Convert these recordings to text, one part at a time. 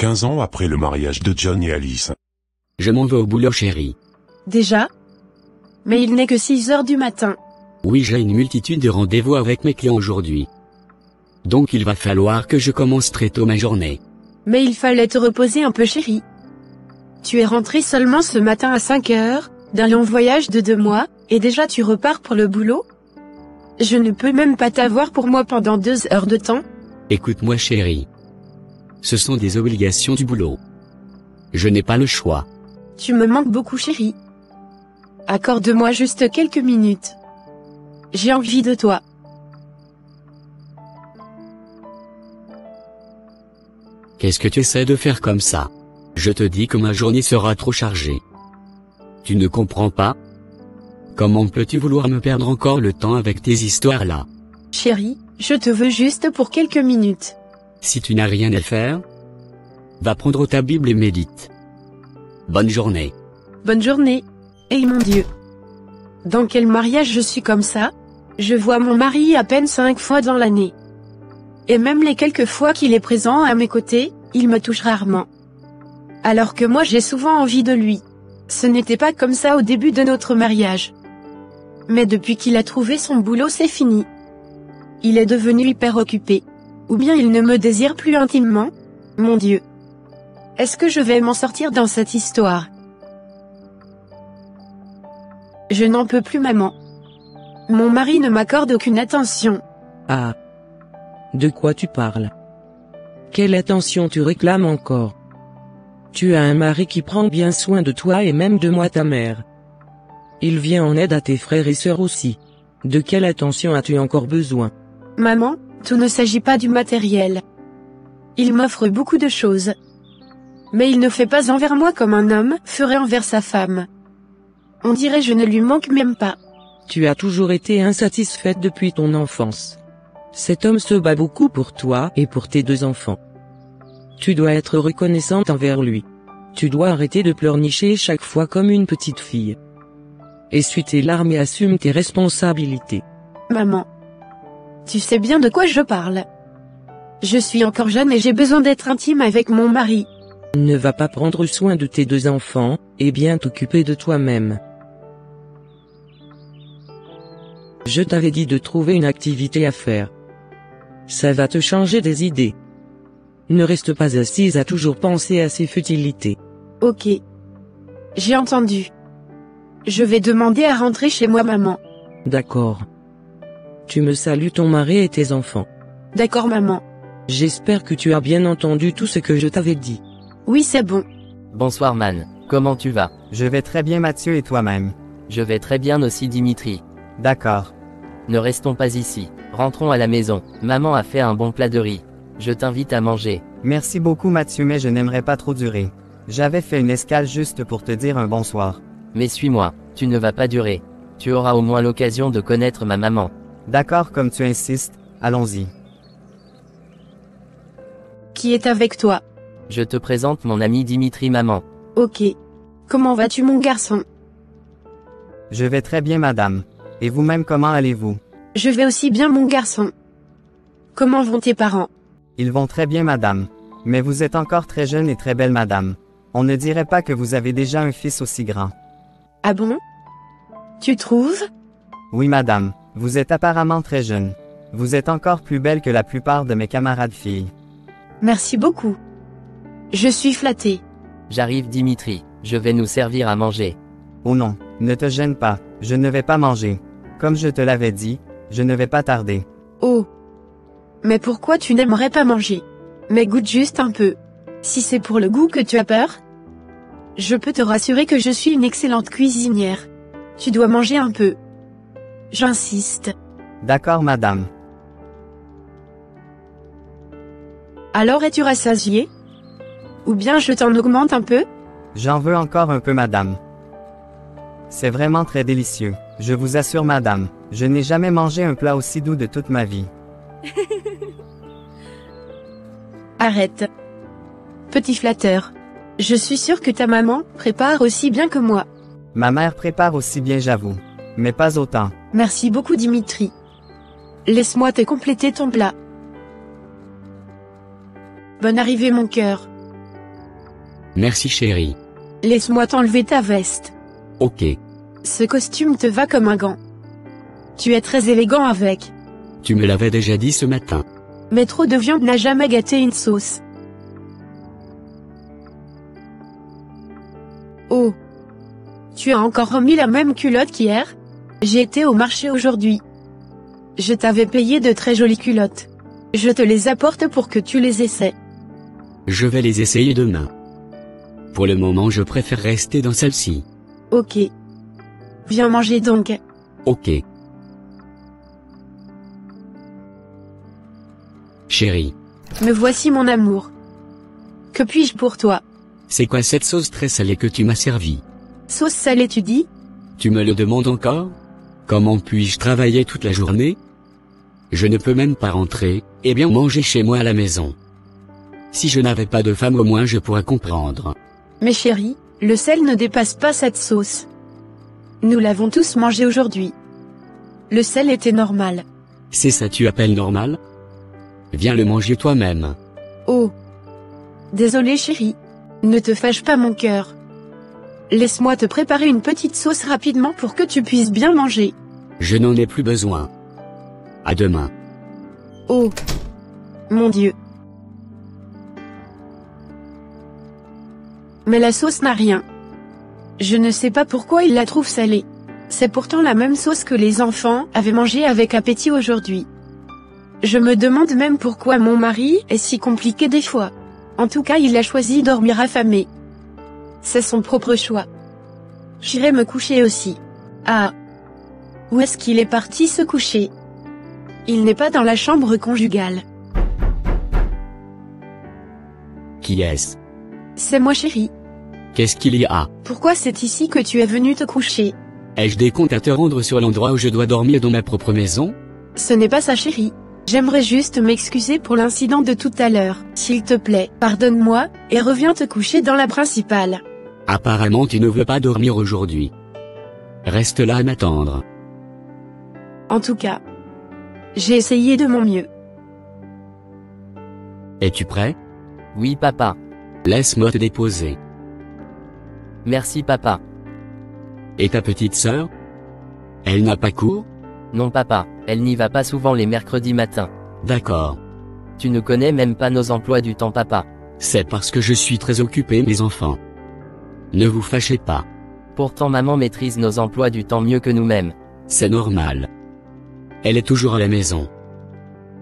15 ans après le mariage de John et Alice. Je m'en vais au boulot, chérie. Déjà? Mais il n'est que 6 heures du matin. Oui, j'ai une multitude de rendez-vous avec mes clients aujourd'hui. Donc il va falloir que je commence très tôt ma journée. Mais il fallait te reposer un peu, chérie. Tu es rentré seulement ce matin à 5 heures, d'un long voyage de 2 mois, et déjà tu repars pour le boulot? Je ne peux même pas t'avoir pour moi pendant 2 heures de temps. Écoute-moi, chérie. Ce sont des obligations du boulot. Je n'ai pas le choix. Tu me manques beaucoup, chérie. Accorde-moi juste quelques minutes. J'ai envie de toi. Qu'est-ce que tu essaies de faire comme ça? Je te dis que ma journée sera trop chargée. Tu ne comprends pas? Comment peux-tu vouloir me perdre encore le temps avec tes histoires-là? Chérie, je te veux juste pour quelques minutes. Si tu n'as rien à faire, va prendre ta Bible et médite. Bonne journée. Bonne journée. Eh mon Dieu. Dans quel mariage je suis comme ça? Je vois mon mari à peine 5 fois dans l'année. Et même les quelques fois qu'il est présent à mes côtés, il me touche rarement. Alors que moi j'ai souvent envie de lui. Ce n'était pas comme ça au début de notre mariage. Mais depuis qu'il a trouvé son boulot, c'est fini. Il est devenu hyper occupé. Ou bien il ne me désire plus intimement? Mon Dieu. Est-ce que je vais m'en sortir dans cette histoire? Je n'en peux plus, maman. Mon mari ne m'accorde aucune attention. Ah. De quoi tu parles? Quelle attention tu réclames encore? Tu as un mari qui prend bien soin de toi et même de moi, ta mère. Il vient en aide à tes frères et sœurs aussi. De quelle attention as-tu encore besoin? Maman, tout ne s'agit pas du matériel. Il m'offre beaucoup de choses. Mais il ne fait pas envers moi comme un homme ferait envers sa femme. On dirait je ne lui manque même pas. Tu as toujours été insatisfaite depuis ton enfance. Cet homme se bat beaucoup pour toi et pour tes 2 enfants. Tu dois être reconnaissante envers lui. Tu dois arrêter de pleurnicher chaque fois comme une petite fille. Essuie tes larmes et assume tes responsabilités. Maman. Tu sais bien de quoi je parle. Je suis encore jeune et j'ai besoin d'être intime avec mon mari. Ne va pas prendre soin de tes 2 enfants, et bien t'occuper de toi-même. Je t'avais dit de trouver une activité à faire. Ça va te changer des idées. Ne reste pas assise à toujours penser à ces futilités. Ok. J'ai entendu. Je vais demander à rentrer chez moi, maman. D'accord. Tu me salues ton mari et tes enfants. D'accord, maman. J'espère que tu as bien entendu tout ce que je t'avais dit. Oui, c'est bon. Bonsoir Man, comment tu vas? Je vais très bien Mathieu et toi-même? Je vais très bien aussi Dimitri. D'accord. Ne restons pas ici, rentrons à la maison, maman a fait un bon plat de riz. Je t'invite à manger. Merci beaucoup Mathieu, mais je n'aimerais pas trop durer. J'avais fait une escale juste pour te dire un bonsoir. Mais suis-moi, tu ne vas pas durer. Tu auras au moins l'occasion de connaître ma maman. D'accord, comme tu insistes, allons-y. Qui est avec toi? Je te présente mon ami Dimitri, maman. Ok. Comment vas-tu, mon garçon? Je vais très bien madame. Et vous-même, comment allez-vous? Je vais aussi bien, mon garçon. Comment vont tes parents? Ils vont très bien madame. Mais vous êtes encore très jeune et très belle madame. On ne dirait pas que vous avez déjà un fils aussi grand. Ah bon? Tu trouves? Oui madame, vous êtes apparemment très jeune. Vous êtes encore plus belle que la plupart de mes camarades filles. Merci beaucoup. Je suis flattée. J'arrive Dimitri, je vais nous servir à manger. Oh non, ne te gêne pas, je ne vais pas manger. Comme je te l'avais dit, je ne vais pas tarder. Oh. Mais pourquoi tu n'aimerais pas manger? Mais goûte juste un peu. Si c'est pour le goût que tu as peur, je peux te rassurer que je suis une excellente cuisinière. Tu dois manger un peu. J'insiste. D'accord madame. Alors es-tu rassasié? Ou bien je t'en augmente un peu? J'en veux encore un peu madame. C'est vraiment très délicieux. Je vous assure madame, je n'ai jamais mangé un plat aussi doux de toute ma vie. Arrête. Petit flatteur. Je suis sûre que ta maman prépare aussi bien que moi. Ma mère prépare aussi bien, j'avoue. Mais pas autant. Merci beaucoup Dimitri. Laisse-moi te compléter ton plat. Bonne arrivée mon cœur. Merci chérie. Laisse-moi t'enlever ta veste. Ok. Ce costume te va comme un gant. Tu es très élégant avec. Tu me l'avais déjà dit ce matin. Mais trop de viande n'a jamais gâté une sauce. Oh. Tu as encore remis la même culotte qu'hier? J'ai été au marché aujourd'hui. Je t'avais payé de très jolies culottes. Je te les apporte pour que tu les essaies. Je vais les essayer demain. Pour le moment je préfère rester dans celle-ci. Ok. Viens manger donc. Ok. Chérie, Me voici mon amour. Que puis-je pour toi? c'est quoi cette sauce très salée que tu m'as servie? Sauce salée tu dis? Tu me le demandes encore? Comment puis-je travailler toute la journée? Je ne peux même pas rentrer, et bien manger chez moi à la maison. Si je n'avais pas de femme au moins je pourrais comprendre. Mais chérie, le sel ne dépasse pas cette sauce. Nous l'avons tous mangé aujourd'hui. Le sel était normal. C'est ça tu appelles normal? Viens le manger toi-même. Oh. Désolé chérie. Ne te fâche pas mon cœur. Laisse-moi te préparer une petite sauce rapidement pour que tu puisses bien manger. Je n'en ai plus besoin. À demain. Oh. Mon Dieu. Mais la sauce n'a rien. Je ne sais pas pourquoi il la trouve salée. C'est pourtant la même sauce que les enfants avaient mangé avec appétit aujourd'hui. Je me demande même pourquoi mon mari est si compliqué des fois. En tout cas il a choisi dormir affamé. C'est son propre choix. J'irai me coucher aussi. Ah. Où est-ce qu'il est parti se coucher? Il n'est pas dans la chambre conjugale. Qui est-ce? C'est moi chérie. Qu'est-ce qu'il y a? Pourquoi c'est ici que tu es venu te coucher? Ai-je des comptes à te rendre sur l'endroit où je dois dormir dans ma propre maison? Ce n'est pas ça chérie. J'aimerais juste m'excuser pour l'incident de tout à l'heure. S'il te plaît, pardonne-moi, et reviens te coucher dans la principale. Apparemment tu ne veux pas dormir aujourd'hui. Reste là à m'attendre. En tout cas, j'ai essayé de mon mieux. Es-tu prêt? Oui papa. Laisse-moi te déposer. Merci papa. Et ta petite sœur? Elle n'a pas cours? Non papa, elle n'y va pas souvent les mercredis matins. D'accord. Tu ne connais même pas nos emplois du temps papa. C'est parce que je suis très occupé mes enfants. Ne vous fâchez pas. Pourtant maman maîtrise nos emplois du temps mieux que nous-mêmes. C'est normal. Elle est toujours à la maison.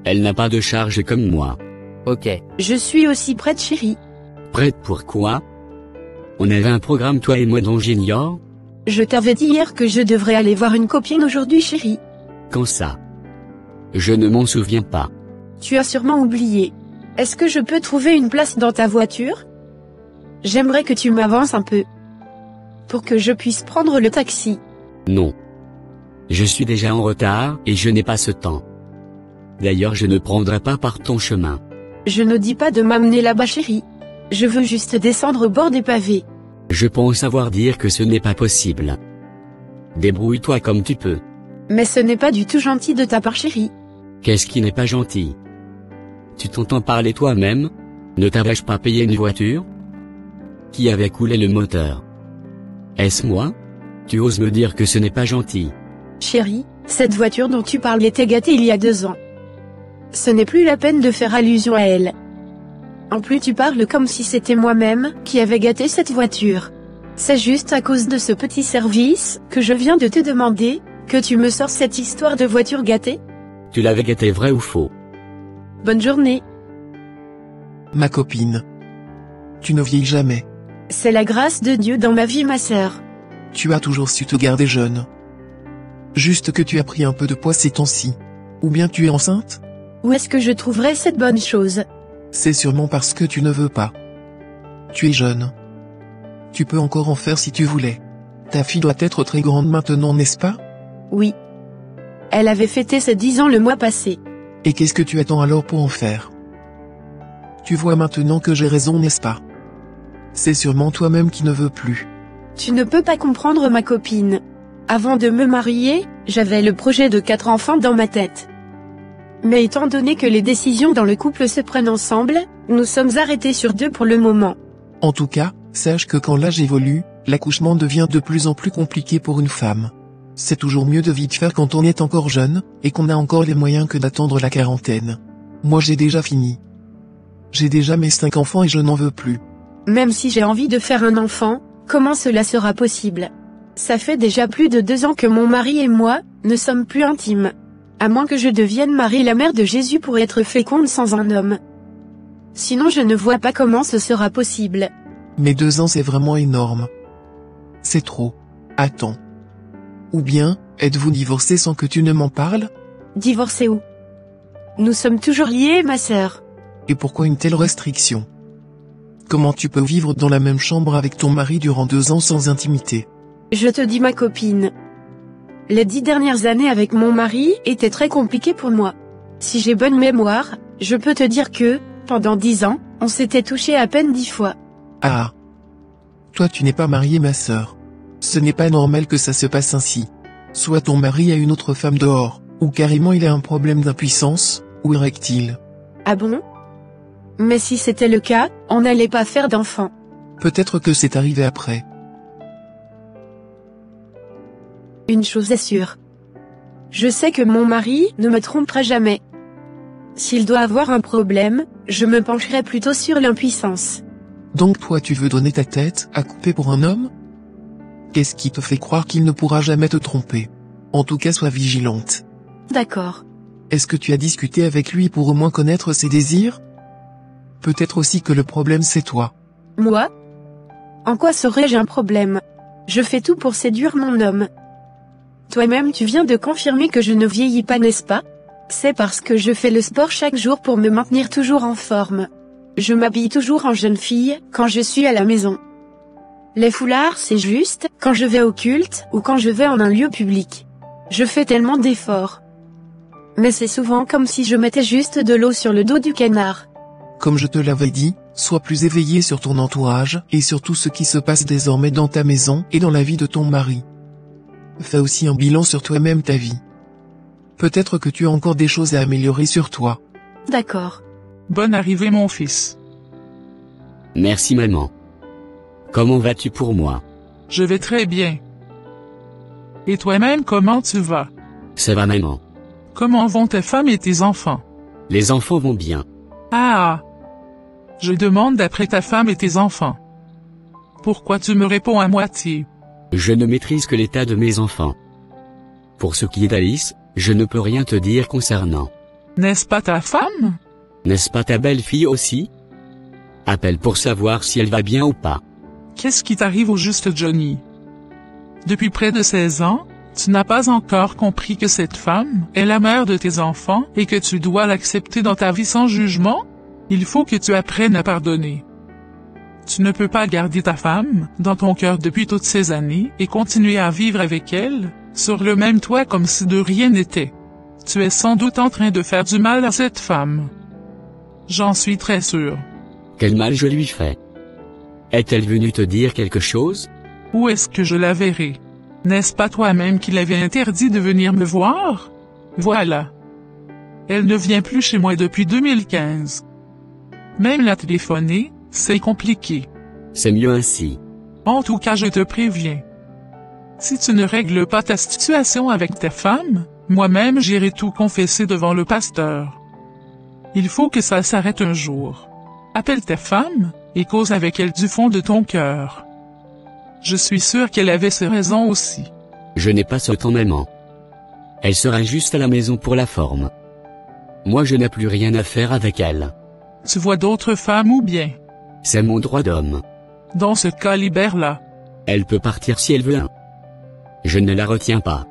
Elle n'a pas de charge comme moi. Ok. Je suis aussi prête chérie. Prête pour quoi? On avait un programme toi et moi dont j'ignore? Je t'avais dit hier que je devrais aller voir une copine aujourd'hui chérie. Quand ça? Je ne m'en souviens pas. Tu as sûrement oublié. Est-ce que je peux trouver une place dans ta voiture? J'aimerais que tu m'avances un peu. Pour que je puisse prendre le taxi. Non. Je suis déjà en retard et je n'ai pas ce temps. D'ailleurs je ne prendrai pas par ton chemin. Je ne dis pas de m'amener là-bas chérie. Je veux juste descendre au bord des pavés. Je pense savoir dire que ce n'est pas possible. Débrouille-toi comme tu peux. Mais ce n'est pas du tout gentil de ta part chérie. Qu'est-ce qui n'est pas gentil? Tu t'entends parler toi-même? Ne t'avais-je pas payé une voiture? Qui avait coulé le moteur? Est-ce moi? Tu oses me dire que ce n'est pas gentil? Chérie, cette voiture dont tu parles était gâtée il y a 2 ans. Ce n'est plus la peine de faire allusion à elle. En plus tu parles comme si c'était moi-même qui avais gâté cette voiture. C'est juste à cause de ce petit service que je viens de te demander que tu me sors cette histoire de voiture gâtée? Tu l'avais gâté vrai ou faux? Bonne journée. Ma copine. Tu ne vieillis jamais. C'est la grâce de Dieu dans ma vie ma sœur. Tu as toujours su te garder jeune. Juste que tu as pris un peu de poids ces temps-ci. Ou bien tu es enceinte? Où est-ce que je trouverai cette bonne chose? C'est sûrement parce que tu ne veux pas. Tu es jeune. Tu peux encore en faire si tu voulais. Ta fille doit être très grande maintenant, n'est-ce pas? Oui. Elle avait fêté ses 10 ans le mois passé. Et qu'est-ce que tu attends alors pour en faire? Tu vois maintenant que j'ai raison, n'est-ce pas? C'est sûrement toi-même qui ne veux plus. Tu ne peux pas comprendre ma copine. Avant de me marier, j'avais le projet de 4 enfants dans ma tête. Mais étant donné que les décisions dans le couple se prennent ensemble, nous sommes arrêtés sur 2 pour le moment. En tout cas, Sache que quand l'âge évolue, l'accouchement devient de plus en plus compliqué pour une femme. C'est toujours mieux de vite faire quand on est encore jeune, et qu'on a encore les moyens que d'attendre la quarantaine. Moi j'ai déjà fini. J'ai déjà mes 5 enfants et je n'en veux plus. Même si j'ai envie de faire un enfant, comment cela sera possible? Ça fait déjà plus de 2 ans que mon mari et moi, ne sommes plus intimes. À moins que je devienne Marie la mère de Jésus pour être féconde sans un homme. Sinon je ne vois pas comment ce sera possible. Mais 2 ans c'est vraiment énorme. C'est trop. Attends. Ou bien, êtes-vous divorcés sans que tu ne m'en parles? Divorcés où? Nous sommes toujours liés, ma sœur. Et pourquoi une telle restriction? Comment tu peux vivre dans la même chambre avec ton mari durant 2 ans sans intimité? Je te dis ma copine. Les 10 dernières années avec mon mari étaient très compliquées pour moi. Si j'ai bonne mémoire, je peux te dire que, pendant 10 ans, on s'était touché à peine 10 fois. Ah. Toi tu n'es pas mariée ma sœur. Ce n'est pas normal que ça se passe ainsi. Soit ton mari a une autre femme dehors, ou carrément il a un problème d'impuissance, ou érectile. Ah bon? Mais si c'était le cas, on n'allait pas faire d'enfant. Peut-être que c'est arrivé après. Une chose est sûre. Je sais que mon mari ne me trompera jamais. S'il doit avoir un problème, je me pencherai plutôt sur l'impuissance. Donc toi tu veux donner ta tête à couper pour un homme? Qu'est-ce qui te fait croire qu'il ne pourra jamais te tromper? En tout cas sois vigilante. D'accord. Est-ce que tu as discuté avec lui pour au moins connaître ses désirs? Peut-être aussi que le problème c'est toi. Moi? En quoi serais-je un problème? Je fais tout pour séduire mon homme. Toi-même tu viens de confirmer que je ne vieillis pas, n'est-ce pas? C'est parce que je fais le sport chaque jour pour me maintenir toujours en forme. Je m'habille toujours en jeune fille, quand je suis à la maison. Les foulards c'est juste, quand je vais au culte, ou quand je vais en un lieu public. Je fais tellement d'efforts. Mais c'est souvent comme si je mettais juste de l'eau sur le dos du canard. Comme je te l'avais dit, sois plus éveillé sur ton entourage, et sur tout ce qui se passe désormais dans ta maison, et dans la vie de ton mari. Fais aussi un bilan sur toi-même ta vie. Peut-être que tu as encore des choses à améliorer sur toi. D'accord. Bonne arrivée mon fils. Merci maman. Comment vas-tu pour moi? Je vais très bien. Et toi-même comment tu vas? Ça va maman. Comment vont tes femmes et tes enfants? Les enfants vont bien. Ah! Je demande d'après ta femme et tes enfants. Pourquoi tu me réponds à moitié? Je ne maîtrise que l'état de mes enfants. Pour ce qui est d'Alice, je ne peux rien te dire concernant. N'est-ce pas ta femme? N'est-ce pas ta belle-fille aussi? Appelle pour savoir si elle va bien ou pas. Qu'est-ce qui t'arrive au juste, Johnny? Depuis près de 16 ans, tu n'as pas encore compris que cette femme est la mère de tes enfants et que tu dois l'accepter dans ta vie sans jugement? Il faut que tu apprennes à pardonner. Tu ne peux pas garder ta femme dans ton cœur depuis toutes ces années et continuer à vivre avec elle, sur le même toit comme si de rien n'était. Tu es sans doute en train de faire du mal à cette femme. J'en suis très sûr. Quel mal je lui fais? Est-elle venue te dire quelque chose? Où est-ce que je la verrai? N'est-ce pas toi-même qui l'avais interdit de venir me voir? Voilà. Elle ne vient plus chez moi depuis 2015. Même la téléphoner, c'est compliqué. C'est mieux ainsi. En tout cas, je te préviens. Si tu ne règles pas ta situation avec ta femme, moi-même j'irai tout confesser devant le pasteur. Il faut que ça s'arrête un jour. Appelle ta femme, et cause avec elle du fond de ton cœur. Je suis sûr qu'elle avait ses raisons aussi. Je n'ai pas ce temps maman. Elle sera juste à la maison pour la forme. Moi je n'ai plus rien à faire avec elle. Tu vois d'autres femmes ou bien? C'est mon droit d'homme. Dans ce cas, libère-la. Elle peut partir si elle veut. Je ne la retiens pas.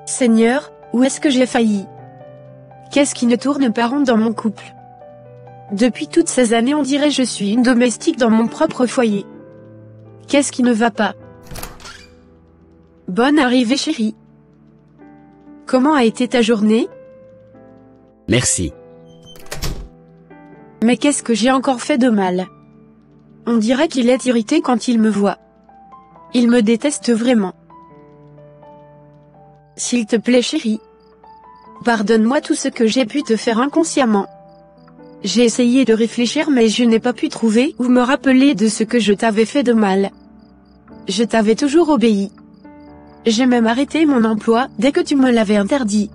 Seigneur, où est-ce que j'ai failli? Qu'est-ce qui ne tourne pas rond dans mon couple? Depuis toutes ces années on dirait je suis une domestique dans mon propre foyer. Qu'est-ce qui ne va pas? Bonne arrivée chérie. Comment a été ta journée? Merci. Mais qu'est-ce que j'ai encore fait de mal? On dirait qu'il est irrité quand il me voit. Il me déteste vraiment. S'il te plaît chérie. Pardonne-moi tout ce que j'ai pu te faire inconsciemment. J'ai essayé de réfléchir mais je n'ai pas pu trouver ou me rappeler de ce que je t'avais fait de mal. Je t'avais toujours obéi. J'ai même arrêté mon emploi dès que tu me l'avais interdit.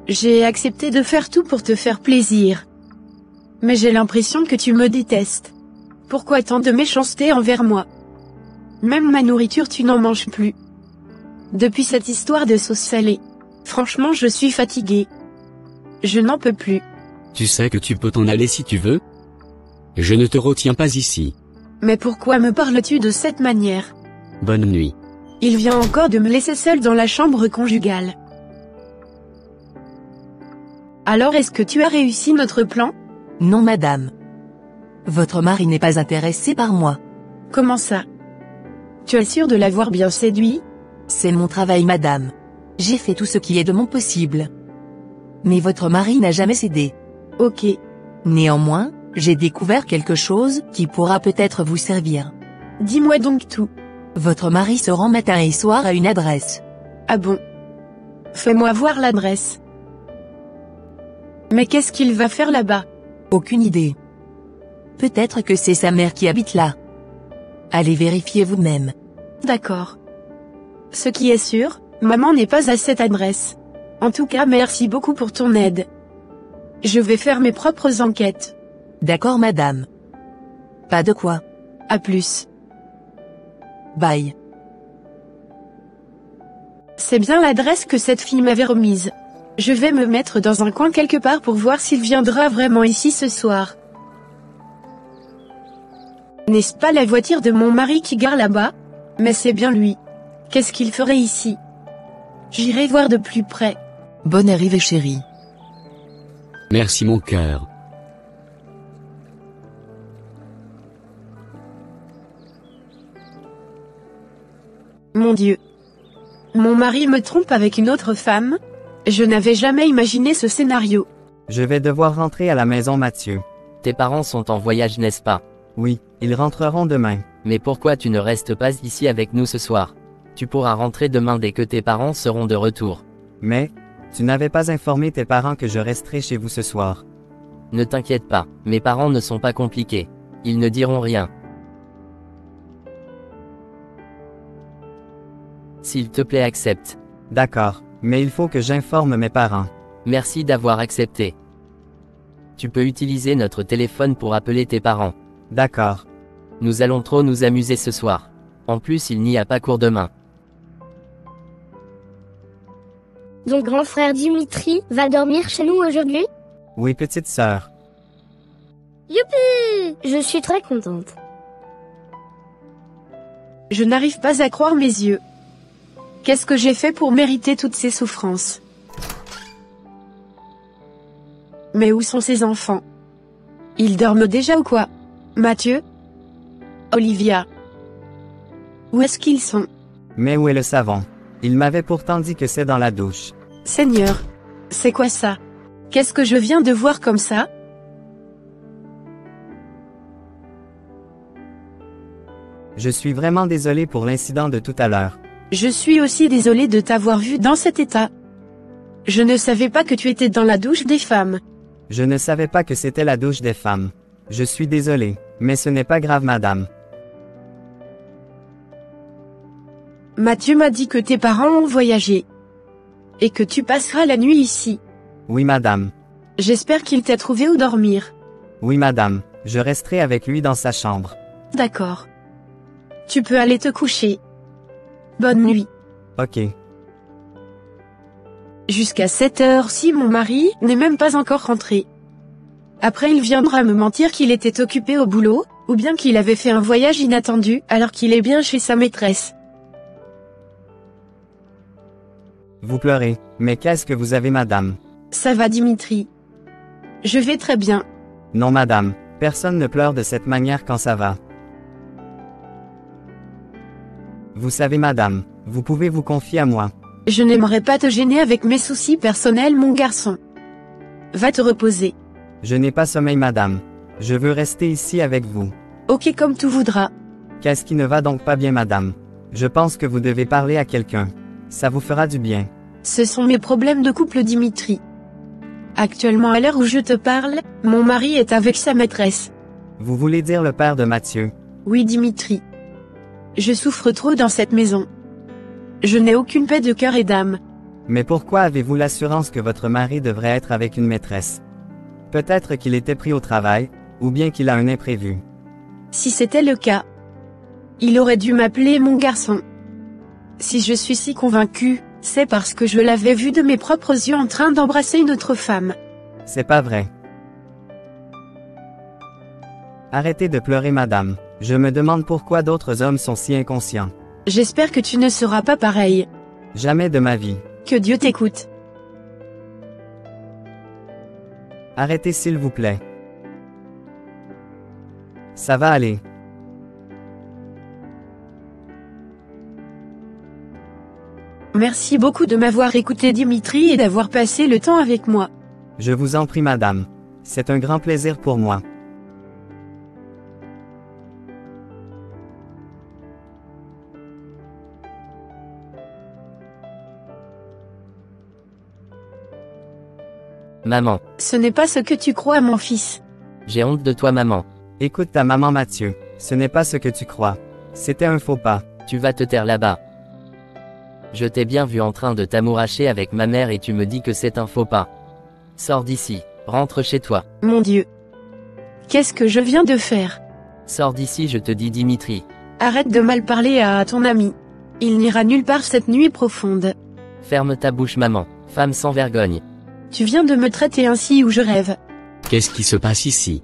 J'ai accepté de faire tout pour te faire plaisir. Mais j'ai l'impression que tu me détestes. Pourquoi tant de méchanceté envers moi? Même ma nourriture tu n'en manges plus. Depuis cette histoire de sauce salée. Franchement je suis fatiguée. Je n'en peux plus. Tu sais que tu peux t'en aller si tu veux? Je ne te retiens pas ici. Mais pourquoi me parles-tu de cette manière? Bonne nuit. Il vient encore de me laisser seule dans la chambre conjugale. Alors est-ce que tu as réussi notre plan? Non madame. Votre mari n'est pas intéressé par moi. Comment ça? Tu es sûre de l'avoir bien séduit? C'est mon travail madame. J'ai fait tout ce qui est de mon possible. Mais votre mari n'a jamais cédé. Ok. Néanmoins, j'ai découvert quelque chose qui pourra peut-être vous servir. Dis-moi donc tout. Votre mari se rend matin et soir à une adresse. Ah bon? Fais-moi voir l'adresse. Mais qu'est-ce qu'il va faire là-bas? Aucune idée. Peut-être que c'est sa mère qui habite là. Allez vérifier vous-même. D'accord. Ce qui est sûr, maman n'est pas à cette adresse. En tout cas merci beaucoup pour ton aide. Je vais faire mes propres enquêtes. D'accord madame. Pas de quoi. À plus. Bye. C'est bien l'adresse que cette fille m'avait remise. Je vais me mettre dans un coin quelque part pour voir s'il viendra vraiment ici ce soir. N'est-ce pas la voiture de mon mari qui gare là-bas? Mais c'est bien lui. Qu'est-ce qu'il ferait ici? J'irai voir de plus près. Bonne arrivée chérie. Merci mon cœur. Mon Dieu. Mon mari me trompe avec une autre femme? Je n'avais jamais imaginé ce scénario. Je vais devoir rentrer à la maison Mathieu. Tes parents sont en voyage n'est-ce pas? Oui, ils rentreront demain. Mais pourquoi tu ne restes pas ici avec nous ce soir? Tu pourras rentrer demain dès que tes parents seront de retour. Mais, tu n'avais pas informé tes parents que je resterai chez vous ce soir. Ne t'inquiète pas, mes parents ne sont pas compliqués. Ils ne diront rien. S'il te plaît accepte. D'accord, mais il faut que j'informe mes parents. Merci d'avoir accepté. Tu peux utiliser notre téléphone pour appeler tes parents. D'accord. Nous allons trop nous amuser ce soir. En plus il n'y a pas cours demain. Donc grand frère Dimitri va dormir chez nous aujourd'hui? Oui petite sœur. Youpi! Je suis très contente. Je n'arrive pas à croire mes yeux. Qu'est-ce que j'ai fait pour mériter toutes ces souffrances? Mais où sont ces enfants? Ils dorment déjà ou quoi? Mathieu? Olivia? Où est-ce qu'ils sont? Mais où est le savon? Il m'avait pourtant dit que c'est dans la douche. Seigneur, c'est quoi ça? Qu'est-ce que je viens de voir comme ça? Je suis vraiment désolé pour l'incident de tout à l'heure. Je suis aussi désolée de t'avoir vu dans cet état. Je ne savais pas que tu étais dans la douche des femmes. Je ne savais pas que c'était la douche des femmes. Je suis désolé, mais ce n'est pas grave madame. Mathieu m'a dit que tes parents ont voyagé. Et que tu passeras la nuit ici. Oui madame. J'espère qu'il t'a trouvé où dormir. Oui madame, je resterai avec lui dans sa chambre. D'accord. Tu peux aller te coucher. Bonne nuit. Ok. Jusqu'à cette heure-ci mon mari n'est même pas encore rentré. Après il viendra me mentir qu'il était occupé au boulot, ou bien qu'il avait fait un voyage inattendu alors qu'il est bien chez sa maîtresse. Vous pleurez, mais qu'est-ce que vous avez madame? Ça va Dimitri. Je vais très bien. Non madame, personne ne pleure de cette manière quand ça va. Vous savez madame, vous pouvez vous confier à moi. Je n'aimerais pas te gêner avec mes soucis personnels mon garçon. Va te reposer. Je n'ai pas sommeil madame. Je veux rester ici avec vous. Ok comme tu voudras. Qu'est-ce qui ne va donc pas bien madame? Je pense que vous devez parler à quelqu'un. Ça vous fera du bien. Ce sont mes problèmes de couple, Dimitri. Actuellement, à l'heure où je te parle, mon mari est avec sa maîtresse. Vous voulez dire le père de Mathieu? Oui, Dimitri. Je souffre trop dans cette maison. Je n'ai aucune paix de cœur et d'âme. Mais pourquoi avez-vous l'assurance que votre mari devrait être avec une maîtresse? Peut-être qu'il était pris au travail, ou bien qu'il a un imprévu. Si c'était le cas, il aurait dû m'appeler, mon garçon. Si je suis si convaincue, c'est parce que je l'avais vu de mes propres yeux en train d'embrasser une autre femme. C'est pas vrai. Arrêtez de pleurer, madame. Je me demande pourquoi d'autres hommes sont si inconscients. J'espère que tu ne seras pas pareil. Jamais de ma vie. Que Dieu t'écoute. Arrêtez s'il vous plaît. Ça va aller. Merci beaucoup de m'avoir écouté, Dimitri, et d'avoir passé le temps avec moi. Je vous en prie, madame. C'est un grand plaisir pour moi. Maman. Ce n'est pas ce que tu crois, mon fils. J'ai honte de toi, maman. Écoute ta maman, Mathieu. Ce n'est pas ce que tu crois. C'était un faux pas. Tu vas te taire là-bas. Je t'ai bien vu en train de t'amouracher avec ma mère et tu me dis que c'est un faux pas. Sors d'ici. Rentre chez toi. Mon Dieu. Qu'est-ce que je viens de faire? Sors d'ici, je te dis, Dimitri. Arrête de mal parler à ton ami. Il n'ira nulle part cette nuit profonde. Ferme ta bouche, maman. Femme sans vergogne. Tu viens de me traiter ainsi ou je rêve? Qu'est-ce qui se passe ici?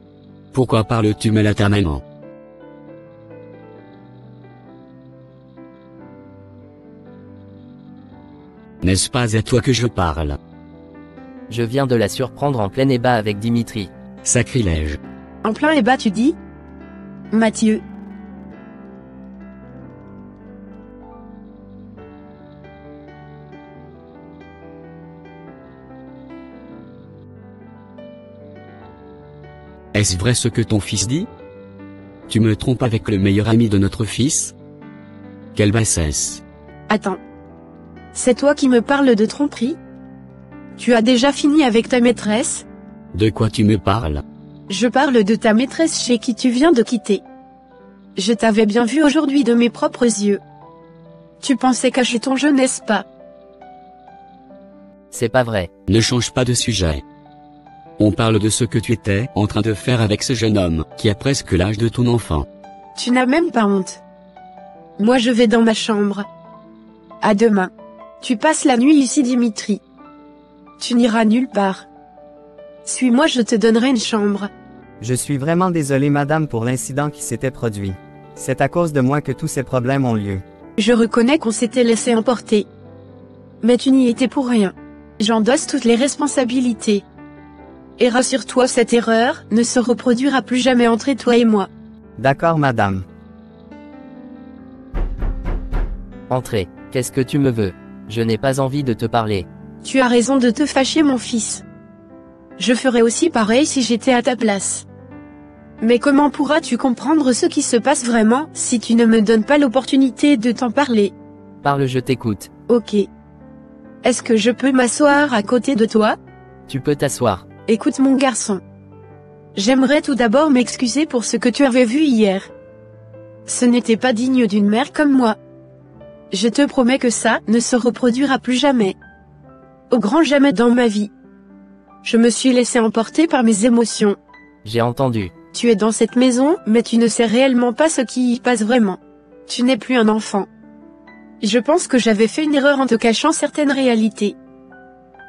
Pourquoi parles-tu mal à ta maman? N'est-ce pas à toi que je parle? Je viens de la surprendre en plein ébat avec Dimitri. Sacrilège. En plein ébat, tu dis? Mathieu. Est-ce vrai ce que ton fils dit? Tu me trompes avec le meilleur ami de notre fils? Quelle bassesse! Attends. C'est toi qui me parles de tromperie? Tu as déjà fini avec ta maîtresse? De quoi tu me parles? Je parle de ta maîtresse chez qui tu viens de quitter. Je t'avais bien vu aujourd'hui de mes propres yeux. Tu pensais cacher ton jeu, n'est-ce pas? C'est pas vrai. Ne change pas de sujet. On parle de ce que tu étais en train de faire avec ce jeune homme, qui a presque l'âge de ton enfant. Tu n'as même pas honte. Moi je vais dans ma chambre. À demain. Tu passes la nuit ici, Dimitri. Tu n'iras nulle part. Suis-moi, je te donnerai une chambre. Je suis vraiment désolé, madame, pour l'incident qui s'était produit. C'est à cause de moi que tous ces problèmes ont lieu. Je reconnais qu'on s'était laissé emporter. Mais tu n'y étais pour rien. J'endosse toutes les responsabilités. Et rassure-toi, cette erreur ne se reproduira plus jamais entre toi et moi. D'accord, madame. Entrez. Qu'est-ce que tu me veux? Je n'ai pas envie de te parler. Tu as raison de te fâcher, mon fils. Je ferais aussi pareil si j'étais à ta place. Mais comment pourras-tu comprendre ce qui se passe vraiment, si tu ne me donnes pas l'opportunité de t'en parler? Parle, je t'écoute. Ok. Est-ce que je peux m'asseoir à côté de toi? Tu peux t'asseoir. Écoute, mon garçon. J'aimerais tout d'abord m'excuser pour ce que tu avais vu hier. Ce n'était pas digne d'une mère comme moi. Je te promets que ça ne se reproduira plus jamais. Au grand jamais dans ma vie. Je me suis laissé emporter par mes émotions. J'ai entendu. Tu es dans cette maison, mais tu ne sais réellement pas ce qui y passe vraiment. Tu n'es plus un enfant. Je pense que j'avais fait une erreur en te cachant certaines réalités.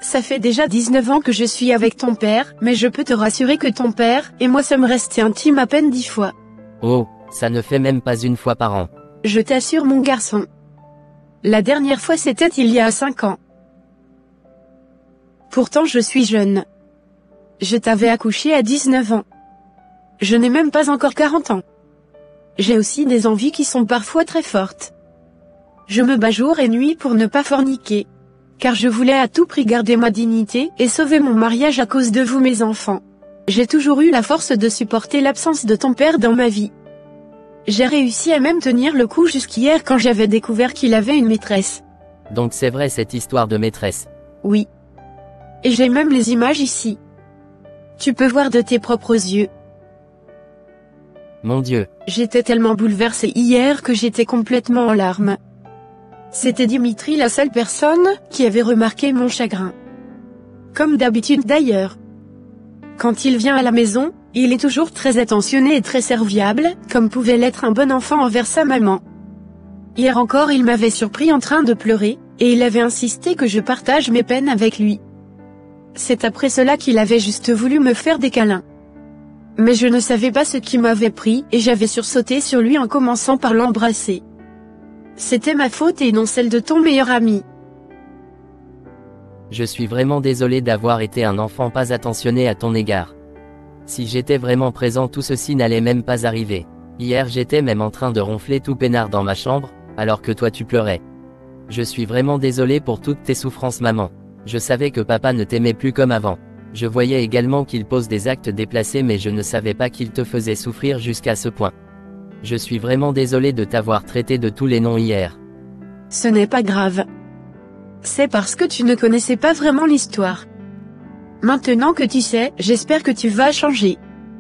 Ça fait déjà 19 ans que je suis avec ton père, mais je peux te rassurer que ton père et moi sommes restés intimes à peine 10 fois. Oh, ça ne fait même pas une fois par an. Je t'assure, mon garçon. La dernière fois c'était il y a 5 ans. Pourtant je suis jeune. Je t'avais accouché à 19 ans. Je n'ai même pas encore 40 ans. J'ai aussi des envies qui sont parfois très fortes. Je me bats jour et nuit pour ne pas forniquer. Car je voulais à tout prix garder ma dignité et sauver mon mariage à cause de vous, mes enfants. J'ai toujours eu la force de supporter l'absence de ton père dans ma vie. J'ai réussi à même tenir le coup jusqu'hier quand j'avais découvert qu'il avait une maîtresse. Donc c'est vrai cette histoire de maîtresse. Oui. Et j'ai même les images ici. Tu peux voir de tes propres yeux. Mon Dieu. J'étais tellement bouleversée hier que j'étais complètement en larmes. C'était Dimitri la seule personne qui avait remarqué mon chagrin. Comme d'habitude d'ailleurs. Quand il vient à la maison, il est toujours très attentionné et très serviable, comme pouvait l'être un bon enfant envers sa maman. Hier encore il m'avait surpris en train de pleurer, et il avait insisté que je partage mes peines avec lui. C'est après cela qu'il avait juste voulu me faire des câlins. Mais je ne savais pas ce qui m'avait pris et j'avais sursauté sur lui en commençant par l'embrasser. C'était ma faute et non celle de ton meilleur ami. Je suis vraiment désolé d'avoir été un enfant pas attentionné à ton égard. Si j'étais vraiment présent, tout ceci n'allait même pas arriver. Hier j'étais même en train de ronfler tout peinard dans ma chambre, alors que toi tu pleurais. Je suis vraiment désolé pour toutes tes souffrances maman. Je savais que papa ne t'aimait plus comme avant. Je voyais également qu'il pose des actes déplacés mais je ne savais pas qu'il te faisait souffrir jusqu'à ce point. Je suis vraiment désolé de t'avoir traité de tous les noms hier. Ce n'est pas grave. C'est parce que tu ne connaissais pas vraiment l'histoire. Maintenant que tu sais, j'espère que tu vas changer.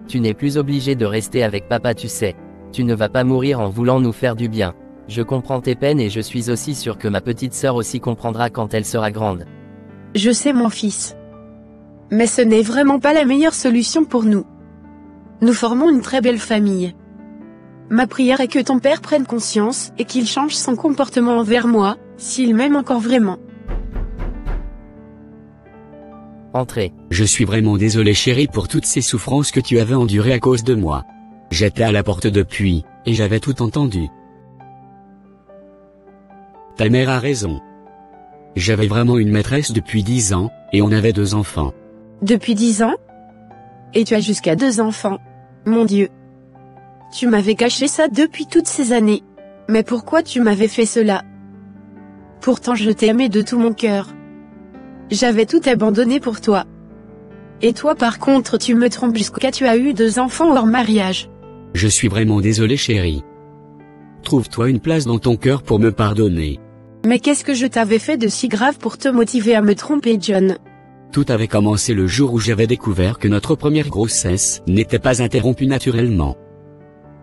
Tu n'es plus obligé de rester avec papa, tu sais. Tu ne vas pas mourir en voulant nous faire du bien. Je comprends tes peines et je suis aussi sûr que ma petite sœur aussi comprendra quand elle sera grande. Je sais mon fils. Mais ce n'est vraiment pas la meilleure solution pour nous. Nous formons une très belle famille. Ma prière est que ton père prenne conscience et qu'il change son comportement envers moi, s'il m'aime encore vraiment. Entrez. Je suis vraiment désolé chérie pour toutes ces souffrances que tu avais endurées à cause de moi. J'étais à la porte depuis, et j'avais tout entendu. Ta mère a raison. J'avais vraiment une maîtresse depuis 10 ans, et on avait 2 enfants. Depuis 10 ans? Et tu as jusqu'à 2 enfants. Mon Dieu. Tu m'avais caché ça depuis toutes ces années. Mais pourquoi tu m'avais fait cela? Pourtant je t'aimais de tout mon cœur. J'avais tout abandonné pour toi. Et toi par contre tu me trompes jusqu'à tu as eu 2 enfants hors mariage. Je suis vraiment désolé chérie. Trouve-toi une place dans ton cœur pour me pardonner. Mais qu'est-ce que je t'avais fait de si grave pour te motiver à me tromper John? Tout avait commencé le jour où j'avais découvert que notre première grossesse n'était pas interrompue naturellement.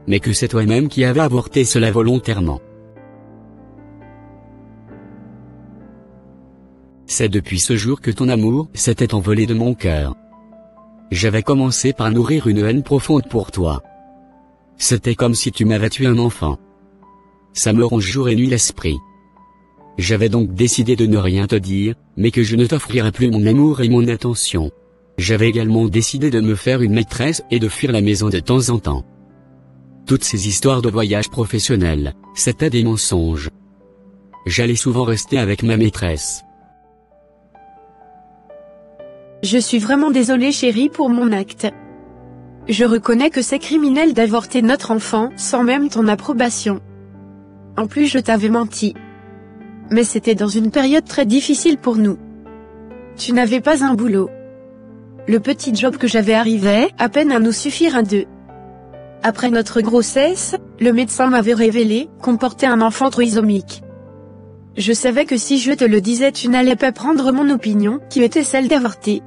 Mais que c'est toi-même qui avais avorté cela volontairement. C'est depuis ce jour que ton amour s'était envolé de mon cœur. J'avais commencé par nourrir une haine profonde pour toi. C'était comme si tu m'avais tué un enfant. Ça me ronge jour et nuit l'esprit. J'avais donc décidé de ne rien te dire, mais que je ne t'offrirais plus mon amour et mon attention. J'avais également décidé de me faire une maîtresse et de fuir la maison de temps en temps. Toutes ces histoires de voyage professionnels, c'était des mensonges. J'allais souvent rester avec ma maîtresse. Je suis vraiment désolée chérie pour mon acte. Je reconnais que c'est criminel d'avorter notre enfant sans même ton approbation. En plus je t'avais menti. Mais c'était dans une période très difficile pour nous. Tu n'avais pas un boulot. Le petit job que j'avais arrivait à peine à nous suffire à 2. Après notre grossesse, le médecin m'avait révélé qu'on portait un enfant trisomique. Je savais que si je te le disais tu n'allais pas prendre mon opinion, qui était celle d'avorter.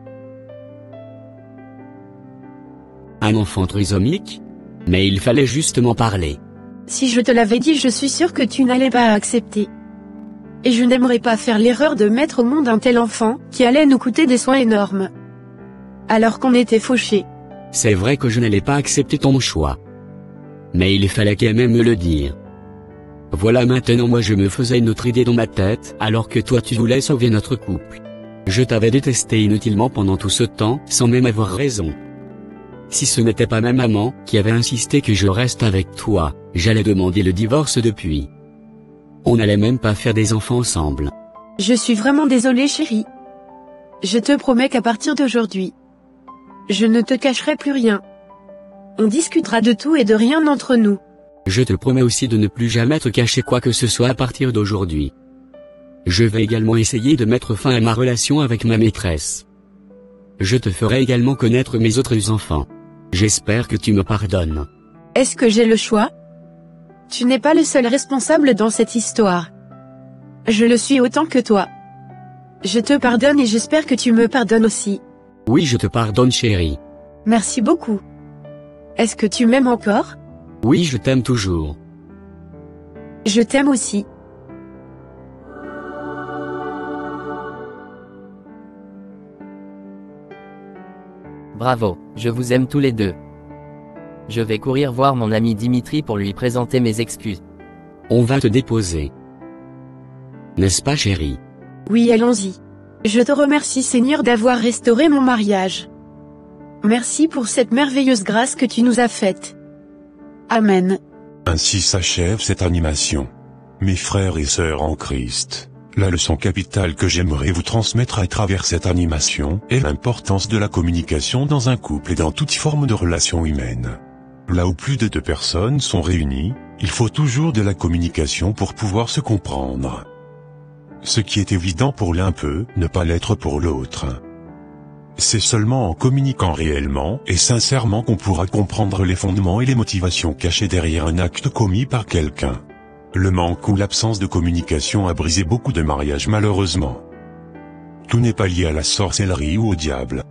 Un enfant trisomique? Mais il fallait justement parler. Si je te l'avais dit je suis sûre que tu n'allais pas accepter. Et je n'aimerais pas faire l'erreur de mettre au monde un tel enfant, qui allait nous coûter des soins énormes. Alors qu'on était fauchés. C'est vrai que je n'allais pas accepter ton choix. Mais il fallait quand même me le dire. Voilà maintenant moi je me faisais une autre idée dans ma tête, alors que toi tu voulais sauver notre couple. Je t'avais détesté inutilement pendant tout ce temps, sans même avoir raison. Si ce n'était pas ma maman, qui avait insisté que je reste avec toi, j'allais demander le divorce depuis. On n'allait même pas faire des enfants ensemble. Je suis vraiment désolée chérie. Je te promets qu'à partir d'aujourd'hui, je ne te cacherai plus rien. On discutera de tout et de rien entre nous. Je te promets aussi de ne plus jamais te cacher quoi que ce soit à partir d'aujourd'hui. Je vais également essayer de mettre fin à ma relation avec ma maîtresse. Je te ferai également connaître mes autres enfants. J'espère que tu me pardonnes. Est-ce que j'ai le choix? Tu n'es pas le seul responsable dans cette histoire. Je le suis autant que toi. Je te pardonne et j'espère que tu me pardonnes aussi. Oui, je te pardonne, chérie. Merci beaucoup. Est-ce que tu m'aimes encore? Oui, je t'aime toujours. Je t'aime aussi. Bravo, je vous aime tous les deux. Je vais courir voir mon ami Dimitri pour lui présenter mes excuses. On va te déposer. N'est-ce pas, chérie? Oui, allons-y. Je te remercie, Seigneur, d'avoir restauré mon mariage. Merci pour cette merveilleuse grâce que tu nous as faite. Amen. Ainsi s'achève cette animation. Mes frères et sœurs en Christ, la leçon capitale que j'aimerais vous transmettre à travers cette animation est l'importance de la communication dans un couple et dans toute forme de relation humaine. Là où plus de 2 personnes sont réunies, il faut toujours de la communication pour pouvoir se comprendre. Ce qui est évident pour l'un peut ne pas l'être pour l'autre. C'est seulement en communiquant réellement et sincèrement qu'on pourra comprendre les fondements et les motivations cachées derrière un acte commis par quelqu'un. Le manque ou l'absence de communication a brisé beaucoup de mariages malheureusement. Tout n'est pas lié à la sorcellerie ou au diable.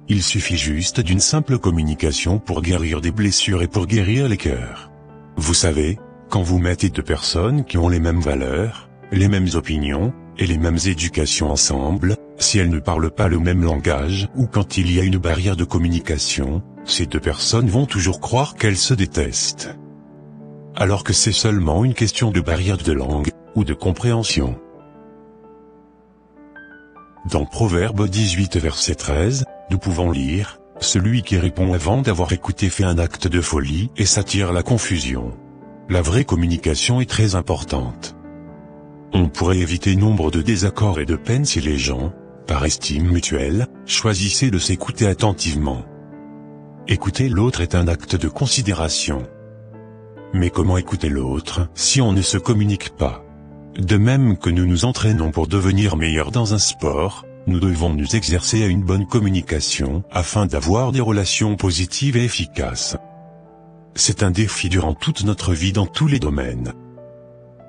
Il suffit juste d'une simple communication pour guérir des blessures et pour guérir les cœurs. Vous savez, quand vous mettez 2 personnes qui ont les mêmes valeurs, les mêmes opinions, et les mêmes éducations ensemble, si elles ne parlent pas le même langage, ou quand il y a une barrière de communication, ces 2 personnes vont toujours croire qu'elles se détestent. Alors que c'est seulement une question de barrière de langue, ou de compréhension. Dans Proverbe 18 verset 13, nous pouvons lire, « Celui qui répond avant d'avoir écouté fait un acte de folie et s'attire la confusion. » La vraie communication est très importante. On pourrait éviter nombre de désaccords et de peines si les gens, par estime mutuelle, choisissaient de s'écouter attentivement. Écouter l'autre est un acte de considération. Mais comment écouter l'autre si on ne se communique pas? De même que nous nous entraînons pour devenir meilleurs dans un sport, nous devons nous exercer à une bonne communication afin d'avoir des relations positives et efficaces. C'est un défi durant toute notre vie dans tous les domaines.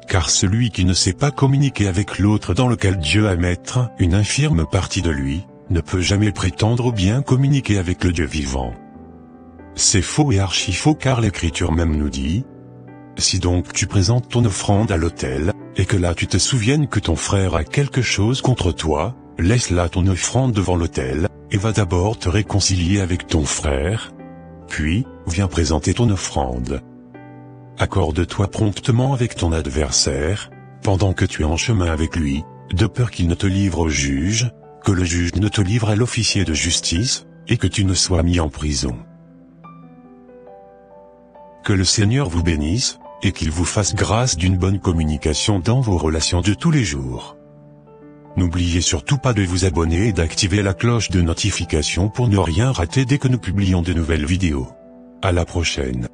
Car celui qui ne sait pas communiquer avec l'autre dans lequel Dieu a mettre une infirme partie de lui, ne peut jamais prétendre bien communiquer avec le Dieu vivant. C'est faux et archi faux car l'Écriture même nous dit, « Si donc tu présentes ton offrande à l'autel, et que là tu te souviennes que ton frère a quelque chose contre toi, laisse là ton offrande devant l'autel, et va d'abord te réconcilier avec ton frère, puis, viens présenter ton offrande. Accorde-toi promptement avec ton adversaire, pendant que tu es en chemin avec lui, de peur qu'il ne te livre au juge, que le juge ne te livre à l'officier de justice, et que tu ne sois mis en prison. » Que le Seigneur vous bénisse, et qu'il vous fasse grâce d'une bonne communication dans vos relations de tous les jours. N'oubliez surtout pas de vous abonner et d'activer la cloche de notification pour ne rien rater dès que nous publions de nouvelles vidéos. À la prochaine.